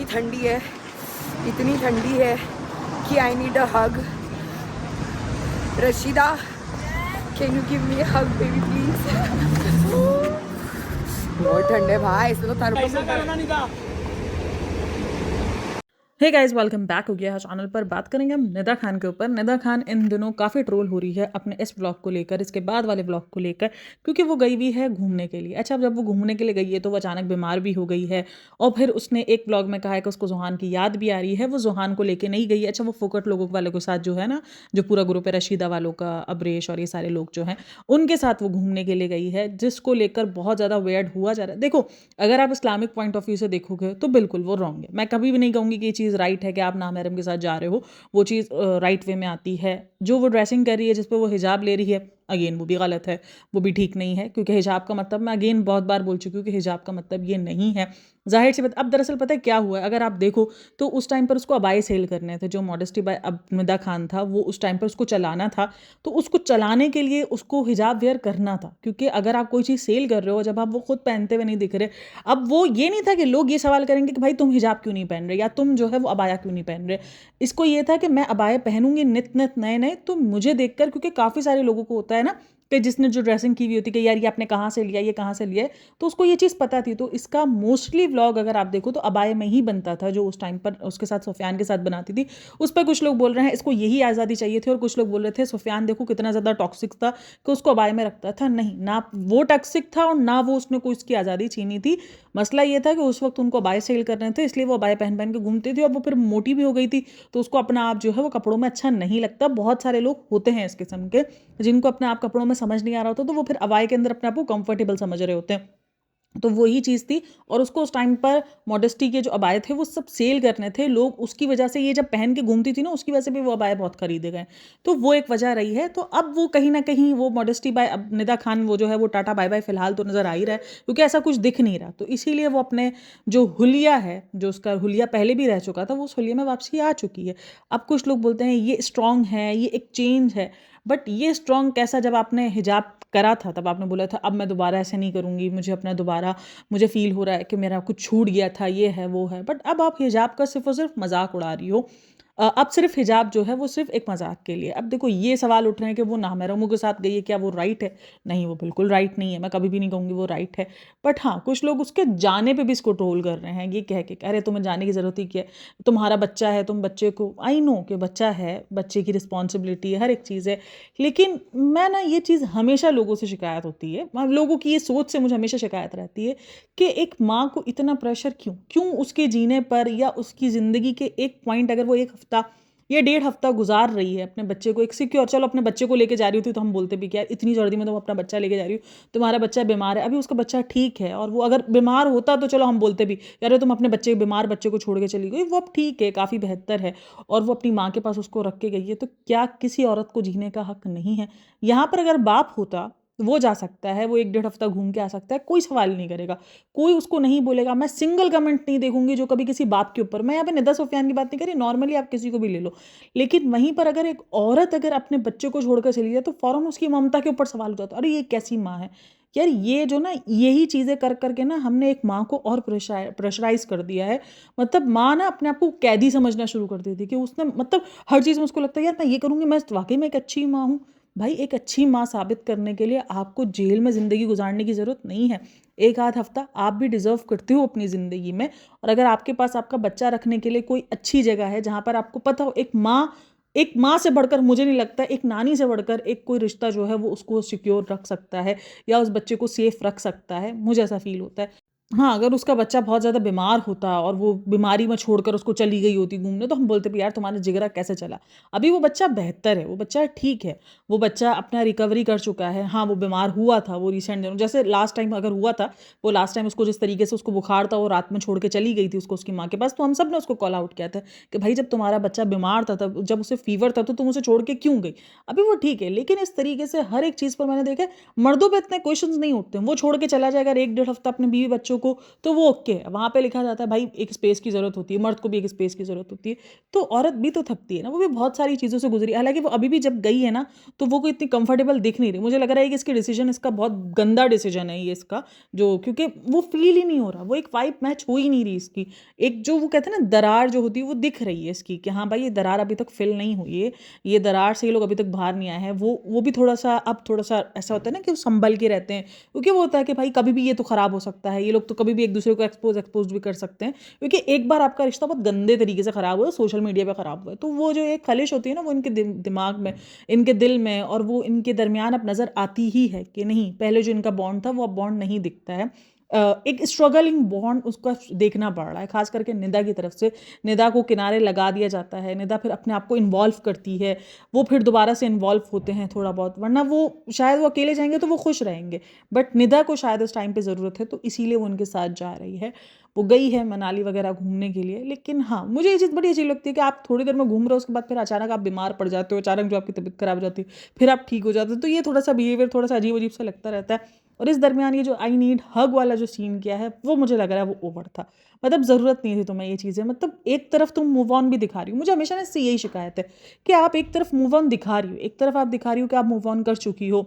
इतनी ठंडी है कि I need a hug. Rashida, can you give me a hug baby please. बहुत ठंडे भाई, इसमें तो thermometer. Hey guys, welcome back हो गया है चैनल पर। बात करेंगे हम निदा खान के ऊपर। निदा खान इन दिनों काफ़ी ट्रोल हो रही है अपने इस ब्लॉग को लेकर, इसके बाद वाले ब्लॉग को लेकर, क्योंकि वो गई हुई है घूमने के लिए। अच्छा, जब वो घूमने के लिए गई है तो वो अचानक बीमार भी हो गई है, और फिर उसने एक ब्लॉग में कहा है कि उसको जोहान की याद भी आ रही है। वो जोहान को लेकर नहीं गई है। अच्छा, वो फोकट लोगों वालों के साथ जो है ना, जो पूरा ग्रुप है रशीदा वालों का, अब्रेश और ये सारे लोग जो हैं, उनके साथ वो घूमने के लिए गई है, जिसको लेकर बहुत ज़्यादा वेयर्ड हुआ जा रहा है। देखो, अगर आप इस्लामिक पॉइंट ऑफ व्यू से देखोगे तो बिल्कुल वो रॉन्ग है। मैं कभी भी नहीं कहूँगी कि ये चीज़ राइट है कि आप नामहरम के साथ जा रहे हो। वो चीज़ राइट वे में आती है। जो वो ड्रेसिंग कर रही है, जिस पे वो हिजाब ले रही है, अगेन वो भी गलत है, वो भी ठीक नहीं है। क्योंकि हिजाब का मतलब, मैं अगेन बहुत बार बोल चुकी हूँ कि हिजाब का मतलब ये नहीं है। जाहिर सी बात, अब दरअसल पता है क्या हुआ है, अगर आप देखो तो उस टाइम पर उसको अबाए सेल करने थे। जो मॉडेस्टी बाय निदा खान था, वो उस टाइम पर उसको चलाना था, तो उसको चलाने के लिए उसको हिजाब वेयर करना था। क्योंकि अगर आप कोई चीज़ सेल कर रहे हो, जब आप वो खुद पहनते हुए नहीं दिख रहे, अब वो ये नहीं था कि लोग ये सवाल करेंगे कि भाई तुम हिजाब क्यों नहीं पहन रहे, या तुम जो है वो अबाया क्यों नहीं पहन रहे। इसको ये था कि मैं अबाया पहनूंगी नित नित नए नए, तो मुझे देखकर, क्योंकि काफ़ी सारे लोगों को होता है ना कि जिसने जो ड्रेसिंग की हुई होती है कि यार ये आपने कहाँ से लिया, ये कहाँ से लिया है, तो उसको ये चीज़ पता थी। तो इसका मोस्टली व्लॉग अगर आप देखो तो अबाया में ही बनता था, जो उस टाइम पर उसके साथ सुफियान के साथ बनाती थी। उस पर कुछ लोग बोल रहे हैं इसको यही आज़ादी चाहिए थी, और कुछ लोग बोल रहे थे सुफियान देखो कितना ज़्यादा टॉक्सिक था कि उसको अबाया में रखता था। नहीं, ना वो टॉक्सिक था और ना वो उसने कोई उसकी आज़ादी छीनी थी। मसला ये था कि उस वक्त उनको अबाया सेल करने थे, इसलिए वो अबाया पहन पहन के घूमती थी, और वो फिर मोटी भी हो गई थी, तो उसको अपना आप जो है वो कपड़ों में अच्छा नहीं लगता। बहुत सारे लोग होते हैं इस किस्म के, जिनको अपने आप कपड़ों में समझ नहीं आ रहा होता, तो वो फिर अबाया के अंदर अपने आप को कंफर्टेबल समझ रहे होते हैं। तो वही चीज़ थी, और उसको उस टाइम पर मॉडेस्टी के जो अबाए थे वो सब सेल करने थे लोग, उसकी वजह से ये जब पहन के घूमती थी ना, उसकी वजह से भी वो अबाए बहुत खरीदे गए। तो वो एक वजह रही है। तो अब वो कहीं ना कहीं वो मॉडेस्टी बाय अब निदा खान वो जो है वो टाटा बाय बाय फिलहाल तो नज़र आ ही रहा है, क्योंकि ऐसा कुछ दिख नहीं रहा। तो इसीलिए वो अपने जो हुलिया है, जो उसका हुलिया पहले भी रह चुका था, वो उस हुलिया में वापसी आ चुकी है। अब कुछ लोग बोलते हैं ये स्ट्रांग है, ये एक चेंज है, बट ये स्ट्रांग कैसा, जब आपने हिजाब करा था तब आपने बोला था अब मैं दोबारा ऐसे नहीं करूँगी, मुझे अपना दोबारा, मुझे फील हो रहा है कि मेरा कुछ छूट गया था, ये है वो है। बट अब आप हिजाब का सिर्फ और सिर्फ मजाक उड़ा रही हो। अब सिर्फ हिजाब जो है वो सिर्फ एक मजाक के लिए। अब देखो, ये सवाल उठ रहे हैं कि वो नामहरमों के साथ गई है, क्या वो राइट है? नहीं, वो बिल्कुल राइट नहीं है। मैं कभी भी नहीं कहूँगी वो राइट है। बट हाँ, कुछ लोग उसके जाने पे भी इसको ट्रोल कर रहे हैं, ये कह के अरे तुम्हें जाने की ज़रूरत ही क्या है, तुम्हारा बच्चा है, तुम बच्चे को, आई नो कि बच्चा है, बच्चे की रिस्पॉन्सिबिलिटी है, हर एक चीज़ है। लेकिन मैं ना, ये चीज़ हमेशा लोगों से शिकायत होती है, लोगों की ये सोच से मुझे हमेशा शिकायत रहती है कि एक माँ को इतना प्रेशर क्यों, क्यों उसके जीने पर, या उसकी ज़िंदगी के एक पॉइंट, अगर वो एक हफ्ता या डेढ़ हफ्ता गुजार रही है अपने बच्चे को एक सिक्योर, चलो अपने बच्चे को लेके जा रही होती तो हम बोलते भी कि यार इतनी जल्दी में तुम अपना बच्चा लेके जा रही हो, तुम्हारा बच्चा बीमार है, अभी उसका बच्चा ठीक है, और वो अगर बीमार होता तो चलो हम बोलते भी यार तुम अपने बच्चे, बीमार बच्चे को छोड़ के चली गई, वो अब ठीक है, काफ़ी बेहतर है, और वो अपनी माँ के पास उसको रख के गई है। तो क्या किसी औरत को जीने का हक नहीं है? यहाँ पर अगर बाप होता तो वो जा सकता है, वो एक डेढ़ हफ्ता घूम के आ सकता है, कोई सवाल नहीं करेगा, कोई उसको नहीं बोलेगा। मैं सिंगल कमेंट नहीं देखूंगी जो कभी किसी बाप के ऊपर, मैं यहाँ पे निदा सुफियान की बात नहीं करी, नॉर्मली आप किसी को भी ले लो, लेकिन वहीं पर अगर एक औरत अगर अपने बच्चे को छोड़कर चली जाए तो फौरन उसकी ममता के ऊपर सवाल उठाता है, अरे ये कैसी माँ है। यार ये जो ना, यही चीज़ें कर करके ना हमने एक माँ को और प्रेशराइज कर दिया है। मतलब माँ ना अपने आप को कैदी समझना शुरू कर देती कि उसने, मतलब हर चीज़ में उसको लगता है यार मैं ये करूँगी, मैं वाकई में एक अच्छी माँ हूँ। भाई, एक अच्छी माँ साबित करने के लिए आपको जेल में ज़िंदगी गुजारने की ज़रूरत नहीं है। एक आध हफ्ता आप भी डिज़र्व करते हो अपनी ज़िंदगी में। और अगर आपके पास आपका बच्चा रखने के लिए कोई अच्छी जगह है, जहाँ पर आपको पता हो, एक माँ से बढ़कर, मुझे नहीं लगता एक नानी से बढ़कर एक कोई रिश्ता जो है वो उसको सिक्योर रख सकता है, या उस बच्चे को सेफ रख सकता है, मुझे ऐसा फील होता है। हाँ, अगर उसका बच्चा बहुत ज़्यादा बीमार होता और वो बीमारी में छोड़कर उसको चली गई होती घूमने, तो हम बोलते भी यार तुम्हारा जिगरा कैसे चला। अभी वो बच्चा बेहतर है, वो बच्चा ठीक है, वो बच्चा अपना रिकवरी कर चुका है। हाँ, वो बीमार हुआ था, वो रिसेंट दिनों, जैसे लास्ट टाइम अगर हुआ था, वो लास्ट टाइम उसको जिस तरीके से उसको बुखार था, वो रात में छोड़ के चली गई थी उसको उसकी माँ के पास, तो हम सब ने उसको कॉल आउट किया था कि भाई जब तुम्हारा बच्चा बीमार था, तब जब उसे फीवर था, तो तुम उसे छोड़ के क्यों गई। अभी वो ठीक है, लेकिन इस तरीके से हर एक चीज़ पर मैंने देखा है, मर्दों पर इतने क्वेश्चन नहीं उठते। वो छोड़ के चला जाएगा एक डेढ़ हफ्ता अपने बीवी बच्चों को, तो वो ओके है। वहाँ पे लिखा जाता है भाई एक स्पेस की ज़रूरत होती है, मर्द को भी एक स्पेस की ज़रूरत होती है, तो औरत भी तो थकती है ना, वो भी बहुत सारी चीज़ों से गुजरी। हालांकि वो अभी भी जब गई है ना, तो वो कोई इतनी कंफर्टेबल दिख नहीं रही। मुझे लग रहा है कि इसकी डिसीजन, इसका बहुत गंदा डिसीजन है ये इसका, जो क्योंकि वो फील ही नहीं हो रहा, वो एक वाइब मैच हो ही नहीं रही इसकी। एक जो वो कहते हैं ना दरार जो होती है वो दिख रही है इसकी, कि हाँ भाई ये दरार अभी तक फिल नहीं हुई है, ये दरार से ये लोग अभी तक बाहर नहीं आए हैं। वो भी थोड़ा सा, अब थोड़ा सा ऐसा होता है ना कि वो संभल के रहते हैं, क्योंकि वो होता है कि भाई कभी भी ये तो खराब हो सकता है, ये लोग तो कभी भी एक दूसरे को एक्सपोज भी कर सकते हैं, क्योंकि एक बार आपका रिश्ता बहुत गंदे तरीके से खराब हुआ, सोशल मीडिया पे खराब हुआ है, तो वो जो एक खलिश होती है ना, वो इनके दिमाग में, इनके दिल में, और वो इनके दरमियान अब नजर आती ही है कि नहीं, पहले जो इनका बॉन्ड था वो अब बॉन्ड नहीं दिखता है। एक स्ट्रगलिंग बॉन्ड उसका देखना पड़ रहा है, खास करके निदा की तरफ से। निदा को किनारे लगा दिया जाता है, निदा फिर अपने आप को इन्वॉल्व करती है, वो फिर दोबारा से इन्वॉल्व होते हैं थोड़ा बहुत, वरना वो शायद वो अकेले जाएंगे तो वो खुश रहेंगे, बट निदा को शायद इस टाइम पे ज़रूरत है, तो इसीलिए वो उनके साथ जा रही है। वो गई है मनाली वगैरह घूमने के लिए, लेकिन हाँ मुझे ये चीज़ बड़ी अजीब लगती है कि आप थोड़ी देर में घूम रहे हो, उसके बाद फिर अचानक आप बीमार पड़ जाते हो, अचानक जो आपकी तबीयत खराब हो जाती है, फिर आप ठीक हो जाते हो, तो ये थोड़ा सा बिहेवियर थोड़ा सा अजीब अजीब सा लगता रहता है। और इस दरमियान ये जो आई नीड हग वाला जो सीन किया है, वो मुझे लग रहा है वो ओवर था। मतलब ज़रूरत नहीं थी तुम्हें ये चीज़ें, मतलब एक तरफ तुम मूव ऑन भी दिखा रही हो, मुझे हमेशा ना इससे यही शिकायत है कि आप एक तरफ मूव ऑन दिखा रही हो, एक तरफ आप दिखा रही हो कि आप मूव ऑन कर चुकी हो,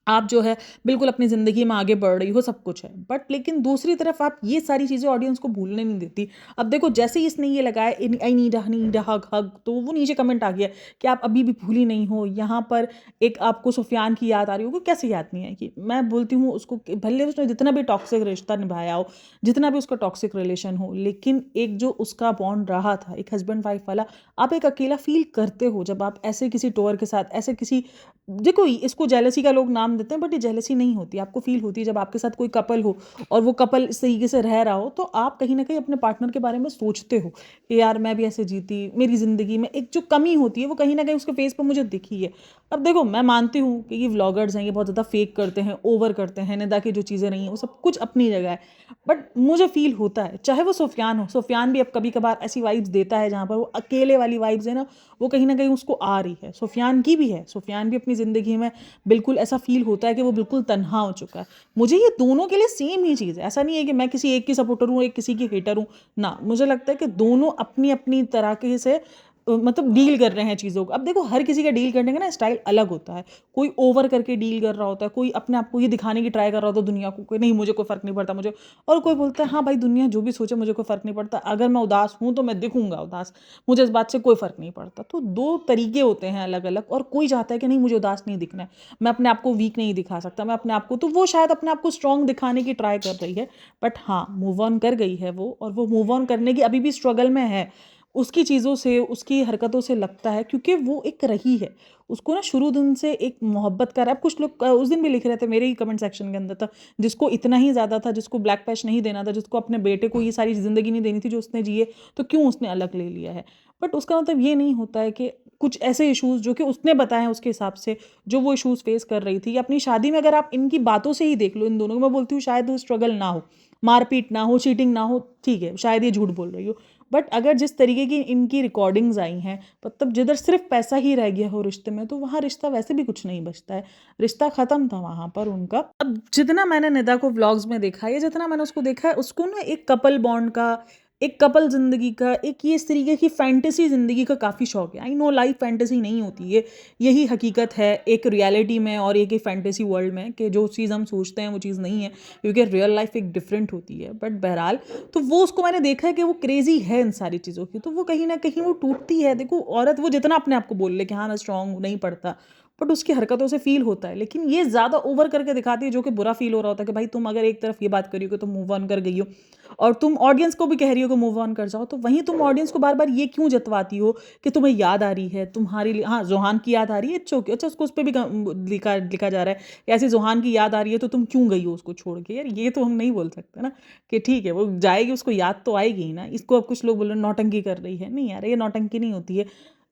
आप जो है बिल्कुल अपनी ज़िंदगी में आगे बढ़ रही हो, सब कुछ है, बट लेकिन दूसरी तरफ आप ये सारी चीज़ें ऑडियंस को भूलने नहीं देती। अब देखो जैसे ही इसने ये लगाया आई नीड अ हग हग, तो वो नीचे कमेंट आ गया कि आप अभी भी भूली नहीं हो। यहाँ पर एक आपको सुफियान की याद आ रही होगी, कैसे याद नहीं आएगी, मैं बोलती हूँ उसको भले उसने जितना भी टॉक्सिक रिश्ता निभाया हो, जितना भी उसका टॉक्सिक रिलेशन हो, लेकिन एक जो उसका बॉन्ड रहा था एक हस्बैंड वाइफ वाला, आप एक अकेला फील करते हो जब आप ऐसे किसी टोर के साथ, ऐसे किसी, देखो इसको जेलसी का लोग नाम देते हैं, बट ये जेलसी नहीं होती, आपको फील होती है जब आपके साथ कोई कपल हो और वो कपल इस तरीके से रह रहा हो, तो आप कहीं ना कहीं अपने पार्टनर के बारे में सोचते हो कि यार मैं भी ऐसे जीती, मेरी ज़िंदगी में एक जो कमी होती है वो कहीं ना कहीं उसके फेस पर मुझे दिखी है। अब देखो मैं मानती हूँ कि ये व्लॉगर्स हैं, ये बहुत ज़्यादा फेक करते हैं, ओवर करते हैं, निदा की जो चीज़ें रही हैं वो सब कुछ अपनी जगह है, बट मुझे फील होता है, चाहे वो सुफियान हो, सुफियान भी अब कभी कभार ऐसी वाइब्स देता है जहाँ पर वो अकेले वाली वाइब्स है ना, वो कहीं ना कहीं उसको आ रही है, सुफियान की भी है, सुफियान भी अपनी ज़िंदगी में बिल्कुल ऐसा फील होता है कि वो बिल्कुल तन्हा हो चुका है। मुझे ये दोनों के लिए सेम ही चीज़ है, ऐसा नहीं है कि मैं किसी एक की सपोर्टर हूँ एक किसी की हेटर हूँ ना, मुझे लगता है कि दोनों अपनी अपनी तरह से मतलब डील कर रहे हैं चीज़ों को। अब देखो हर किसी का डील करने का ना स्टाइल अलग होता है, कोई ओवर करके डील कर रहा होता है, कोई अपने आप को ये दिखाने की ट्राई कर रहा होता है दुनिया को, कोई नहीं मुझे कोई फ़र्क नहीं पड़ता मुझे, और कोई बोलता है हाँ भाई दुनिया जो भी सोचे मुझे कोई फ़र्क नहीं पड़ता, अगर मैं उदास हूँ तो मैं दिखूंगा उदास, मुझे इस बात से कोई फ़र्क नहीं पड़ता। तो दो तरीके होते हैं अलग अलग, और कोई चाहता है कि नहीं मुझे उदास नहीं दिखना है, मैं अपने आप को वीक नहीं दिखा सकता, मैं अपने आप को, तो वो शायद अपने आप को स्ट्रॉन्ग दिखाने की ट्राई कर रही है, बट हाँ मूव ऑन कर गई है वो, और वो मूव ऑन करने की अभी भी स्ट्रगल में है, उसकी चीज़ों से उसकी हरकतों से लगता है, क्योंकि वो एक रही है, उसको ना शुरू दिन से एक मोहब्बत कर रहा है। कुछ लोग उस दिन भी लिख रहे थे मेरे ही कमेंट सेक्शन के अंदर था, जिसको इतना ही ज़्यादा था, जिसको ब्लैक पैच नहीं देना था, जिसको अपने बेटे को ये सारी ज़िंदगी नहीं देनी थी जो उसने जिए, तो क्यों उसने अलग ले लिया है। बट उसका मतलब ये नहीं होता है कि कुछ ऐसे इशूज़ जो कि उसने बताए हैं उसके हिसाब से, जो वो इशूज़ फेस कर रही थी अपनी शादी में, अगर आप इनकी बातों से ही देख लो इन दोनों को, मैं बोलती हूँ शायद वो स्ट्रगल ना हो, मारपीट ना हो, चीटिंग ना हो, ठीक है शायद ये झूठ बोल रही हो, बट अगर जिस तरीके की इनकी रिकॉर्डिंग्स आई हैं, मतलब जिधर सिर्फ पैसा ही रह गया हो रिश्ते में, तो वहाँ रिश्ता वैसे भी कुछ नहीं बचता है, रिश्ता ख़त्म था वहाँ पर उनका। अब जितना मैंने निदा को व्लॉग्स में देखा है, जितना मैंने उसको देखा है, उसको ना एक कपल बॉन्ड का, एक कपल ज़िंदगी का, एक ये इस तरीके की फैंटेसी ज़िंदगी का काफ़ी शौक है। आई नो लाइफ फैंटेसी नहीं होती है, यही हकीकत है एक रियलिटी में और एक फैंटेसी वर्ल्ड में, कि जो चीज़ हम सोचते हैं वो चीज़ नहीं है, क्योंकि रियल लाइफ एक डिफरेंट होती है। बट बहरहाल तो वो उसको मैंने देखा है कि वो क्रेजी है इन सारी चीज़ों की, तो वो कहीं ना कहीं वो टूटती है। देखो औरत वो जितना अपने आप को बोल ले कि हाँ मैं स्ट्रांग हूँ, नहीं पड़ता, बट उसकी हरकतों से फील होता है, लेकिन ये ज़्यादा ओवर करके दिखाती है, जो कि बुरा फील हो रहा होता है कि भाई तुम अगर एक तरफ ये बात करी हो कि तुम मूव ऑन कर गई हो, और तुम ऑडियंस को भी कह रही हो कि मूव ऑन कर जाओ, तो वहीं तुम ऑडियंस को बार बार ये क्यों जतवाती हो कि तुम्हें याद आ रही है तुम्हारी लिए, हाँ जोहान की याद आ रही है, अच्छा उसको उस पर भी लिखा जा रहा है कि ऐसी जोहान की याद आ रही है तो तुम क्यों गई हो उसको छोड़ के। यार ये तो हम नहीं बोल सकते ना कि ठीक है वो जाएगी, उसको याद तो आएगी ही ना। इसको अब कुछ लोग बोल रहे हैं नौटंकी कर रही है, नहीं यार ये नौटंकी नहीं होती है।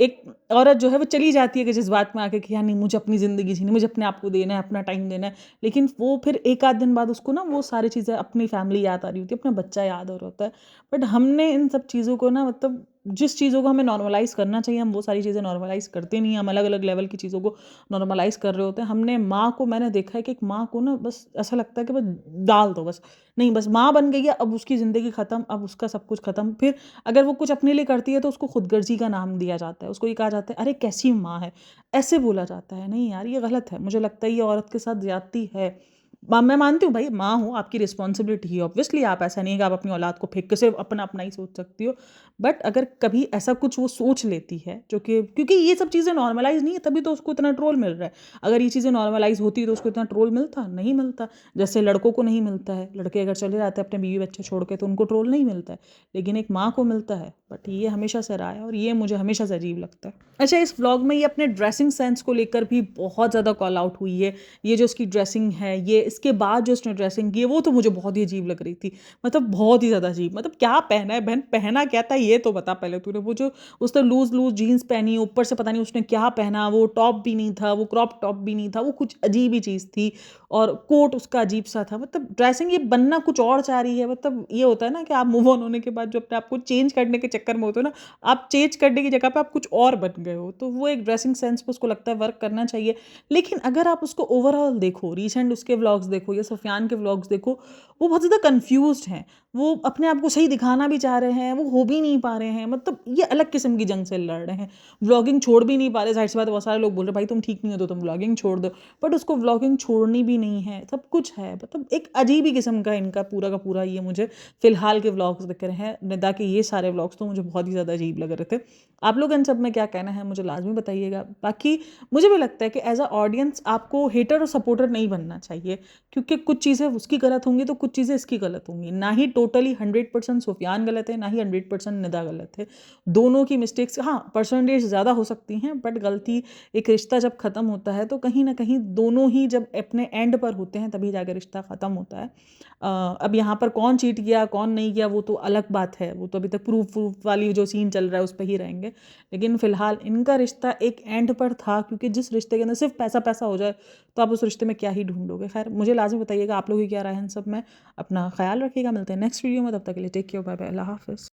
एक औरत जो है वो चली जाती है कि जज्बात में आके कि यार नहीं मुझे अपनी ज़िंदगी जीनी, मुझे अपने आप को देना है, अपना टाइम देना है, लेकिन वो फिर एक आध दिन बाद उसको ना वो सारी चीज़ें, अपनी फैमिली याद आ रही होती है, अपना बच्चा याद हो रहा होता है। बट हमने इन सब चीज़ों को ना मतलब जिस चीज़ों को हमें नॉर्मलाइज़ करना चाहिए हम वो सारी चीज़ें नॉर्मलाइज़ करते नहीं हैं, हम अलग अलग लेवल की चीज़ों को नॉर्मलाइज़ कर रहे होते हैं। हमने माँ को, मैंने देखा है कि एक माँ को ना बस ऐसा लगता है कि बस डाल दो बस, नहीं बस माँ बन गई है, अब उसकी ज़िंदगी ख़त्म, अब उसका सब कुछ ख़त्म। फिर अगर वो कुछ अपने लिए करती है तो उसको खुदगर्जी का नाम दिया जाता है, उसको ये कहा जाता है अरे कैसी माँ है, ऐसे बोला जाता है। नहीं यार, ये गलत है, मुझे लगता है ये औरत के साथ ज़्यादती है। मैं मानती हूँ भाई, माँ हो, आपकी रिस्पॉन्सिबिलिटी है, ऑब्वियसली आप ऐसा नहीं है कि आप अपनी औलाद को फेंक के सिर्फ अपना अपना ही सोच सकती हो। बट अगर कभी ऐसा कुछ वो सोच लेती है जो कि, क्योंकि ये सब चीज़ें नॉर्मलाइज नहीं है तभी तो उसको इतना ट्रोल मिल रहा है। अगर ये चीज़ें नॉर्मलाइज होती तो उसको इतना ट्रोल मिलता नहीं मिलता। जैसे लड़कों को नहीं मिलता है, लड़के अगर चले जाते हैं अपने बीवी बच्चे छोड़ के तो उनको ट्रोल नहीं मिलता है, लेकिन एक माँ को मिलता है। बट ये हमेशा से रहा है और ये मुझे हमेशा से अजीब लगता है। अच्छा, इस व्लॉग में ये अपने ड्रेसिंग सेंस को लेकर भी बहुत ज़्यादा कॉल आउट हुई है। ये जो उसकी ड्रेसिंग है, ये इसके बाद जो उसने ड्रेसिंग की है वो तो मुझे बहुत ही अजीब लग रही थी। मतलब बहुत ही ज़्यादा अजीब, मतलब क्या पहना है बहन, पहना क्या था ये तो बता पहले तूने। वो जो उसने लूज लूज जीन्स पहनी, ऊपर से पता नहीं उसने क्या पहना, वो टॉप भी नहीं था, वो क्रॉप टॉप भी नहीं था, वो कुछ अजीब ही चीज़ थी। और कोट उसका अजीब सा था। मतलब ड्रेसिंग ये बनना कुछ और चाह रही है। मतलब ये होता है ना कि आप मूव ऑन होने के बाद जो अपने आप को चेंज करने के चक्कर में होते हो ना, आप चेंज करने की जगह पे आप कुछ और बन गए हो। तो वो एक ड्रेसिंग सेंस पे उसको लगता है वर्क करना चाहिए। लेकिन अगर आप उसको ओवरऑल देखो, रिसेंट उसके व्लॉग्स देखो या सुफियान के व्लॉग्स देखो, वो बहुत ज़्यादा कन्फ्यूज्ड हैं। वो अपने आप को सही दिखाना भी चाह रहे हैं, वो हो भी नहीं पा रहे हैं। मतलब ये अलग किस्म की जंग से लड़ रहे हैं। व्लॉगिंग छोड़ भी नहीं पा रहे। जाहिर सी बात है, बहुत सारे लोग बोल रहे भाई तुम ठीक नहीं हो तो तुम व्लॉगिंग छोड़ दो। बट उसको व्लॉगिंग छोड़नी भी नहीं है, सब कुछ है। मतलब एक अजीब ही किस्म का इनका पूरा का पूरा ये मुझे फिलहाल के व्लॉग्स दिख रहे हैं। निदा के ये सारे व्लॉग्स तो मुझे बहुत ही ज़्यादा अजीब लग रहे थे। आप लोग इन सब में क्या कहना है मुझे लाजमी बताइएगा। बाकी मुझे भी लगता है कि एज अ ऑडियंस आपको हेटर और सपोर्टर नहीं बनना चाहिए, क्योंकि कुछ चीज़ें उसकी गलत होंगी तो कुछ चीज़ें इसकी गलत होंगी। ना ही टोटली 100% सुफियान गलत है, ना ही 100% निदा गलत है। दोनों की मिस्टेक्स, हाँ परसेंटेज ज़्यादा हो सकती हैं, बट गलती, एक रिश्ता जब ख़त्म होता है तो कहीं ना कहीं दोनों ही जब अपने एंड पर होते हैं तभी जाकर रिश्ता ख़त्म होता है। अब यहाँ पर कौन चीट किया कौन नहीं किया वो तो अलग बात है, वो तो अभी तक प्रूफ वाली जो सीन चल रहा है उस पर ही रहेंगे। लेकिन फिलहाल इनका रिश्ता एक एंड पर था, क्योंकि जिस रिश्ते के अंदर सिर्फ पैसा पैसा हो जाए तो आप उस रिश्ते में क्या ही ढूंढोगे। खैर मुझे लाजमी बताइएगा आप लोगों की क्या राय है इन सब में। अपना ख्याल रखिएगा, मिलते हैं नेक्स्ट वीडियो में, तब तक के लिए टेक केयर, बाय बाय, अल्लाह हाफिज़।